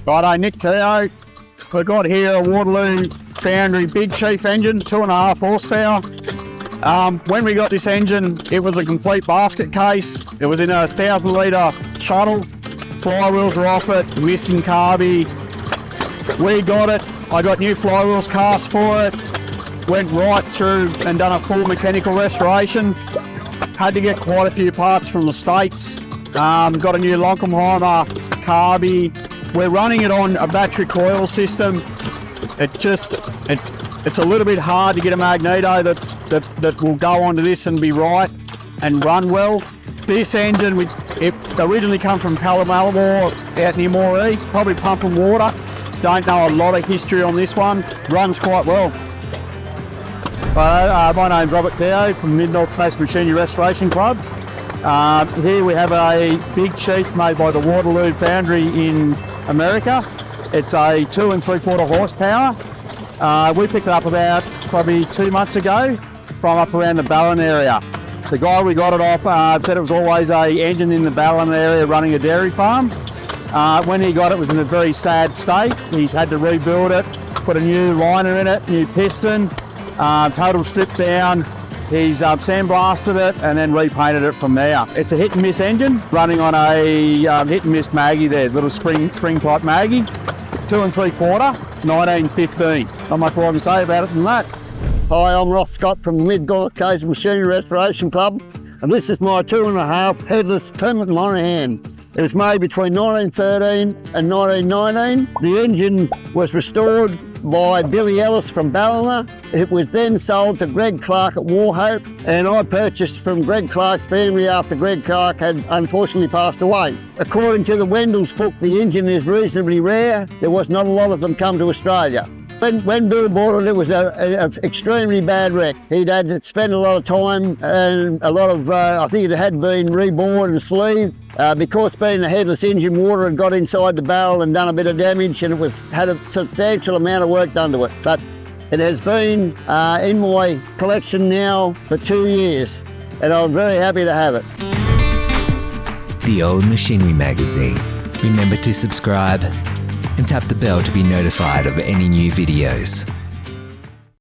Righto, Nick Keough. We've got here a Waterloo Foundry Big Chief engine, 2.5 horsepower. When we got this engine, it was a complete basket case. It was in a 1,000 litre shuttle. Flywheels were off it, missing carby. We got it. I got new flywheels cast for it. Went right through and done a full mechanical restoration. Had to get quite a few parts from the States. Got a new Lonkenheimer carby. We're running it on a battery coil system. It's a little bit hard to get a magneto that will go onto this and be right and run well. This engine, it originally come from Palomar out near Moree, probably pumping water. Don't know a lot of history on this one. Runs quite well. My name's Robert Keough from Mid-North Coast Machinery Restoration Club. Here we have a Big Chief made by the Waterloo Foundry in America. It's a 2 3/4 horsepower. We picked it up about probably 2 months ago from up around the Ballina area. The guy we got it off said it was always a engine in the Ballina area running a dairy farm. When he got it, it was in a very sad state. He's had to rebuild it, put a new liner in it, new piston, total strip down. He's sandblasted it and then repainted it from there. It's a hit and miss engine running on a hit and miss Maggie there, little spring type Maggie. 2 3/4, 1915. Not much more I can say about it than that. Hi, I'm Ross Scott from the Mid-North Coast Machinery Restoration Club, and this is my 2.5 headless Termaat Monahan. It was made between 1913 and 1919. The engine was restored by Billy Ellis from Ballina. It was then sold to Greg Clarke at Warhope, and I purchased from Greg Clarke's family after Greg Clarke had unfortunately passed away. According to the Wendell's book, the engine is reasonably rare. There was not a lot of them come to Australia. When Bill bought it, it was an extremely bad wreck. He'd had to spend a lot of time and a lot of, I think it had been reborn and sleeved. Because being a headless engine, water had got inside the barrel and done a bit of damage, and it had a substantial amount of work done to it. But it has been in my collection now for 2 years, and I'm very happy to have it. The Old Machinery Magazine. Remember to subscribe and tap the bell to be notified of any new videos.